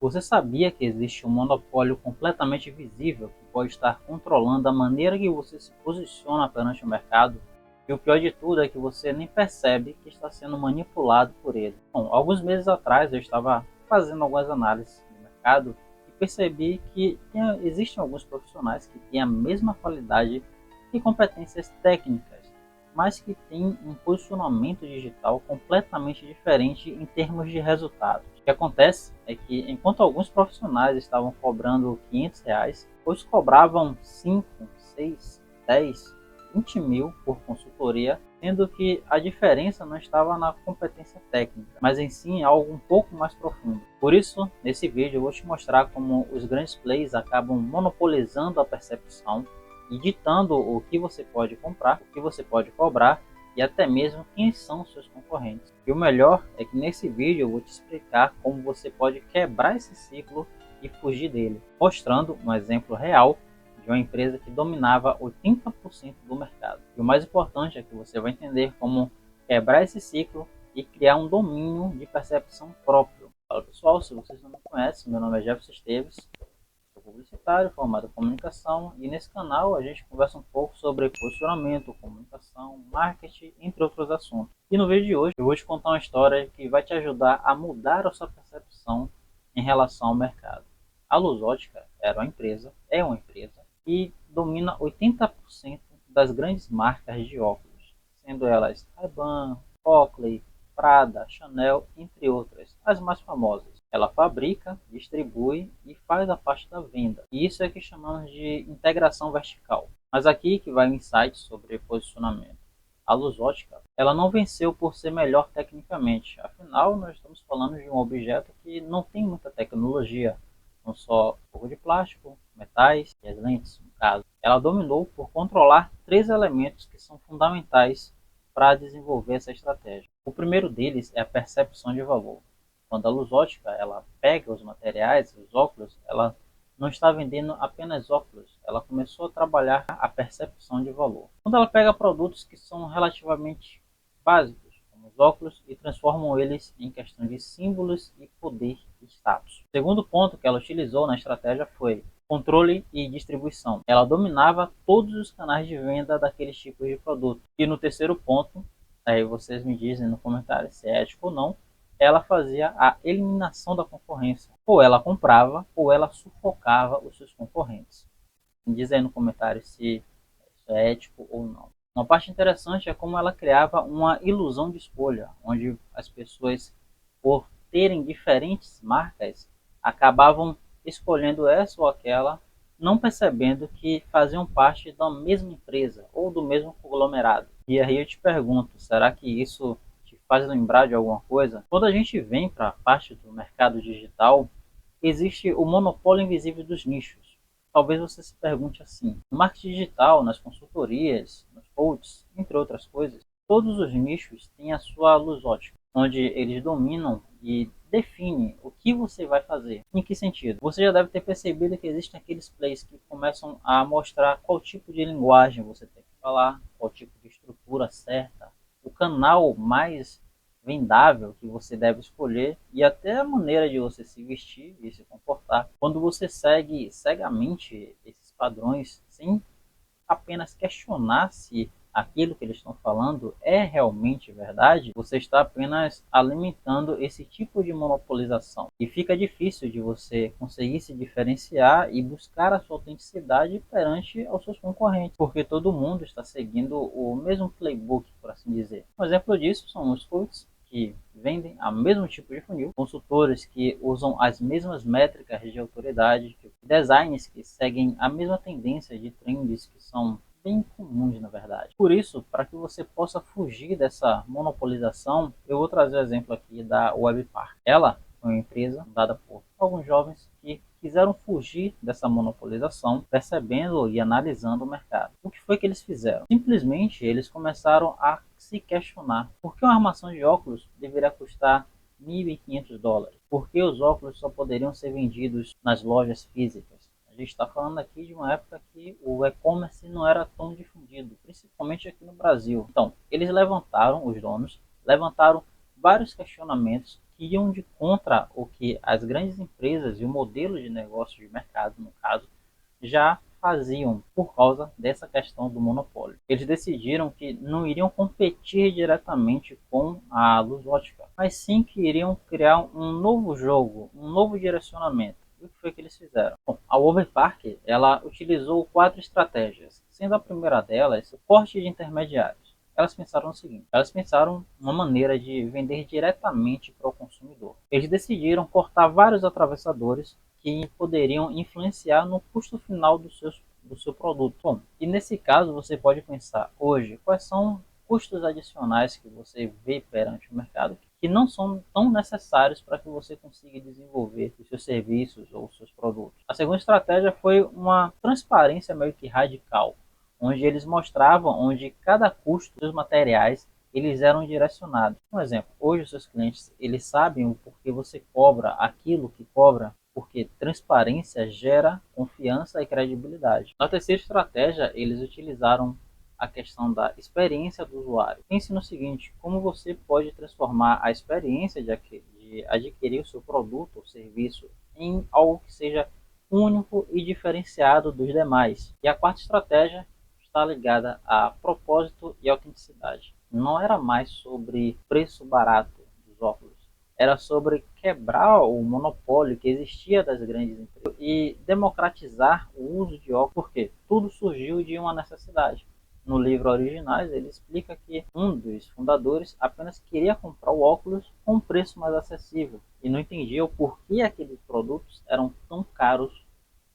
Você sabia que existe um monopólio completamente visível que pode estar controlando a maneira que você se posiciona perante o mercado? E o pior de tudo é que você nem percebe que está sendo manipulado por ele. Bom, alguns meses atrás eu estava fazendo algumas análises de mercado e percebi que existem alguns profissionais que têm a mesma qualidade e competências técnicas, mas que têm um posicionamento digital completamente diferente em termos de resultados. O que acontece é que, enquanto alguns profissionais estavam cobrando R$ 500, outros cobravam 5, 6, 10, 20 mil por consultoria, sendo que a diferença não estava na competência técnica, mas em sim em algo um pouco mais profundo. Por isso, nesse vídeo eu vou te mostrar como os grandes players acabam monopolizando a percepção e ditando o que você pode comprar, o que você pode cobrar e até mesmo quem são os seus concorrentes. E o melhor é que nesse vídeo eu vou te explicar como você pode quebrar esse ciclo e fugir dele, mostrando um exemplo real de uma empresa que dominava 80% do mercado. E o mais importante é que você vai entender como quebrar esse ciclo e criar um domínio de percepção próprio. Fala pessoal, se vocês não me conhecem, meu nome é Jefferson Esteves, sou publicitário, formado em comunicação, e nesse canal a gente conversa um pouco sobre posicionamento, comunicação, marketing, entre outros assuntos. E no vídeo de hoje eu vou te contar uma história que vai te ajudar a mudar a sua percepção em relação ao mercado. A Lusótica era uma empresa, é uma empresa, que domina 80% das grandes marcas de óculos, sendo elas Ray-Ban, Oakley, Prada, Chanel, entre outras, as mais famosas. Ela fabrica, distribui e faz a parte da venda. E isso é que chamamos de integração vertical. Mas aqui que vai o insight sobre posicionamento. A Lusótica, ela não venceu por ser melhor tecnicamente. Afinal, nós estamos falando de um objeto que não tem muita tecnologia. Não só pouco de plástico, metais e as lentes, no caso. Ela dominou por controlar três elementos que são fundamentais para desenvolver essa estratégia. O primeiro deles é a percepção de valor. Quando a Lusótica ela pega os materiais, os óculos, ela não está vendendo apenas óculos, ela começou a trabalhar a percepção de valor. Quando ela pega produtos que são relativamente básicos, como os óculos, e transformam eles em questão de símbolos e poder e status. O segundo ponto que ela utilizou na estratégia foi controle e distribuição. Ela dominava todos os canais de venda daqueles tipos de produto. E no terceiro ponto, aí vocês me dizem no comentário se é ético ou não, ela fazia a eliminação da concorrência. Ou ela comprava, ou ela sufocava os seus concorrentes. Me diz aí no comentário se isso é ético ou não. Uma parte interessante é como ela criava uma ilusão de escolha, onde as pessoas, por terem diferentes marcas, acabavam escolhendo essa ou aquela, não percebendo que faziam parte da mesma empresa ou do mesmo conglomerado. E aí eu te pergunto, será que isso te faz lembrar de alguma coisa? Quando a gente vem para a parte do mercado digital, existe o monopólio invisível dos nichos. Talvez você se pergunte assim: no marketing digital, nas consultorias, nos coaches, entre outras coisas, todos os nichos têm a sua luz ótica, onde eles dominam e definem o que você vai fazer. Em que sentido? Você já deve ter percebido que existem aqueles plays que começam a mostrar qual tipo de linguagem você tem que falar, qual tipo de estrutura certa, o canal mais vendável que você deve escolher e até a maneira de você se vestir e se comportar. Quando você segue cegamente esses padrões sem apenas questionar se aquilo que eles estão falando é realmente verdade, você está apenas alimentando esse tipo de monopolização. E fica difícil de você conseguir se diferenciar e buscar a sua autenticidade perante aos seus concorrentes, porque todo mundo está seguindo o mesmo playbook, por assim dizer. Um exemplo disso são os coaches, que vendem o mesmo tipo de funil, consultores que usam as mesmas métricas de autoridade, designers que seguem a mesma tendência de trends que são bem comuns na verdade. Por isso, para que você possa fugir dessa monopolização, eu vou trazer o exemplo aqui da Webpark. Ela é uma empresa dada por alguns jovens que quiseram fugir dessa monopolização, percebendo e analisando o mercado. O que foi que eles fizeram? Simplesmente eles começaram a se questionar por que uma armação de óculos deveria custar US$ 1.500? Por que os óculos só poderiam ser vendidos nas lojas físicas? A gente está falando aqui de uma época que o e-commerce não era tão difundido, principalmente aqui no Brasil. Então, eles levantaram, os donos, levantaram vários questionamentos iam de contra o que as grandes empresas e o modelo de negócio de mercado, no caso, já faziam por causa dessa questão do monopólio. Eles decidiram que não iriam competir diretamente com a Lusótica, mas sim que iriam criar um novo jogo, um novo direcionamento. E o que foi que eles fizeram? Bom, a Wolverpark, ela utilizou 4 estratégias, sendo a primeira delas o corte de intermediários. Elas pensaram no seguinte: elas pensaram uma maneira de vender diretamente para o consumidor. Eles decidiram cortar vários atravessadores que poderiam influenciar no custo final do seu produto. Bom, e nesse caso você pode pensar hoje quais são custos adicionais que você vê perante o mercado que não são tão necessários para que você consiga desenvolver os seus serviços ou os seus produtos. A segunda estratégia foi uma transparência meio que radical, onde eles mostravam onde cada custo dos materiais eles eram direcionados. Um exemplo, hoje os seus clientes eles sabem o porquê você cobra aquilo que cobra, porque transparência gera confiança e credibilidade. Na terceira estratégia, eles utilizaram a questão da experiência do usuário. Pense no seguinte: como você pode transformar a experiência de adquirir o seu produto ou serviço em algo que seja único e diferenciado dos demais. E a quarta estratégia está ligada a propósito e autenticidade. Não era mais sobre preço barato dos óculos, era sobre quebrar o monopólio que existia das grandes empresas e democratizar o uso de óculos, porque tudo surgiu de uma necessidade. No livro Originais, ele explica que um dos fundadores apenas queria comprar o óculos com um preço mais acessível e não entendia o porquê aqueles produtos eram tão caros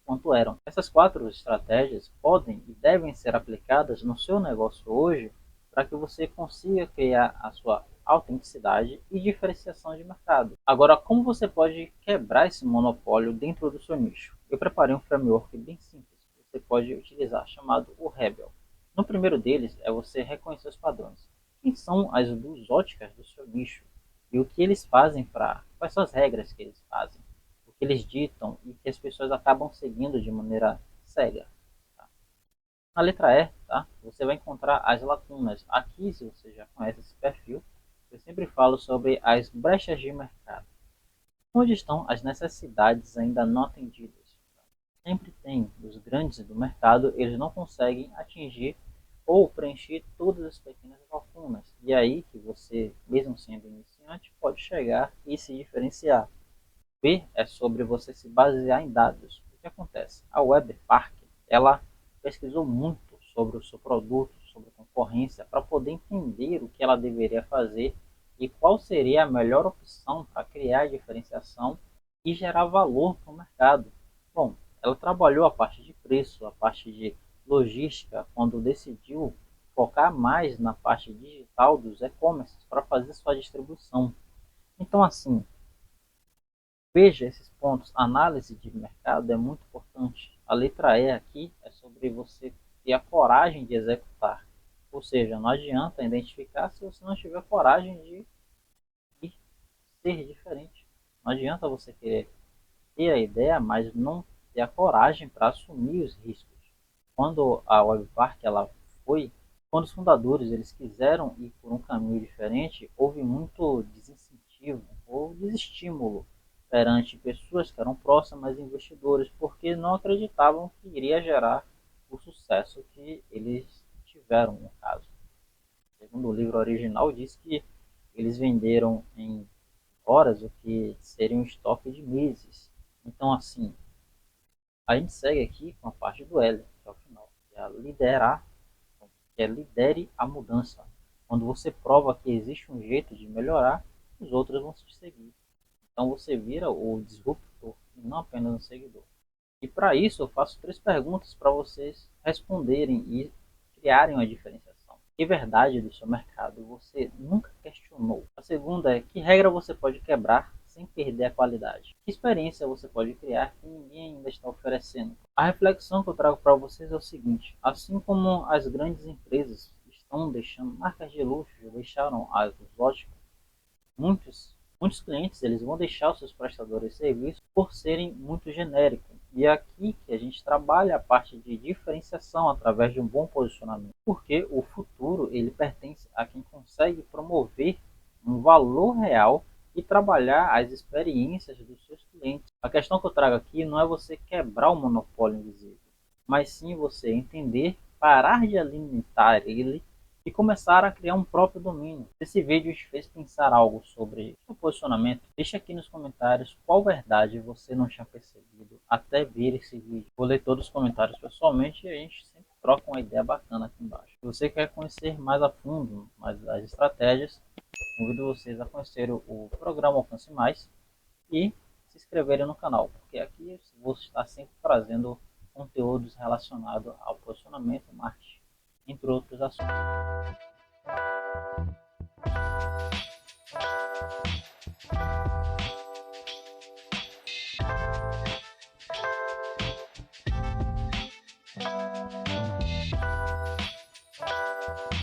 quanto eram. Essas 4 estratégias podem e devem ser aplicadas no seu negócio hoje para que você consiga criar a sua autenticidade e diferenciação de mercado. Agora, como você pode quebrar esse monopólio dentro do seu nicho? Eu preparei um framework bem simples que você pode utilizar, chamado o Rebel. No primeiro deles é você reconhecer os padrões. Quem são as luzes óticas do seu nicho? E o que eles fazem quais são as regras que eles fazem? O que eles ditam e que as pessoas acabam seguindo de maneira cega. Tá? Na letra E, tá? Você vai encontrar as lacunas. Aqui, se você já conhece esse perfil, eu sempre falo sobre as brechas de mercado. Onde estão as necessidades ainda não atendidas? Sempre tem os grandes do mercado, eles não conseguem atingir ou preencher todas as pequenas lacunas. E aí que você, mesmo sendo iniciante, pode chegar e se diferenciar. B é sobre você se basear em dados. O que acontece? A Webpark, ela pesquisou muito sobre o seu produto, sobre a concorrência, para poder entender o que ela deveria fazer e qual seria a melhor opção para criar diferenciação e gerar valor para o mercado. Bom, ela trabalhou a parte de preço, a parte de logística, quando decidiu focar mais na parte digital dos e-commerces para fazer sua distribuição. Então, assim, veja esses pontos. Análise de mercado é muito importante. A letra E aqui é sobre você ter a coragem de executar. Ou seja, não adianta identificar se você não tiver coragem de ser diferente. Não adianta você querer ter a ideia, mas não ter a coragem para assumir os riscos. Quando a Webpark ela foi, quando os fundadores eles quiseram ir por um caminho diferente, houve muito desincentivo ou desestímulo perante pessoas que eram próximas investidores, porque não acreditavam que iria gerar o sucesso que eles tiveram no caso. Segundo o livro original, diz que eles venderam em horas o que seria um estoque de meses. Então, assim, a gente segue aqui com a parte do L, que é o final, que é liderar, que é lidere a mudança. Quando você prova que existe um jeito de melhorar, os outros vão se seguir. Então você vira o disruptor e não apenas um seguidor. E para isso eu faço 3 perguntas para vocês responderem e criarem uma diferenciação. Que verdade do seu mercado você nunca questionou? A segunda é: que regra você pode quebrar sem perder a qualidade? Que experiência você pode criar que ninguém ainda está oferecendo? A reflexão que eu trago para vocês é o seguinte: assim como as grandes empresas estão deixando marcas de luxo, deixaram as lógicas, muitos clientes eles vão deixar os seus prestadores de serviço por serem muito genéricos. E é aqui que a gente trabalha a parte de diferenciação através de um bom posicionamento. Porque o futuro ele pertence a quem consegue promover um valor real e trabalhar as experiências dos seus clientes. A questão que eu trago aqui não é você quebrar o monopólio invisível, mas sim você entender, parar de alimentar ele e começar a criar um próprio domínio. Se esse vídeo te fez pensar algo sobre o posicionamento, deixa aqui nos comentários qual verdade você não tinha percebido até ver esse vídeo. Vou ler todos os comentários pessoalmente e a gente sempre troca uma ideia bacana aqui embaixo. Se você quer conhecer mais a fundo as estratégias, convido vocês a conhecer o programa Alcance Mais e se inscreverem no canal, porque aqui eu vou estar sempre trazendo conteúdos relacionados ao posicionamento, marketing, entre outros assuntos.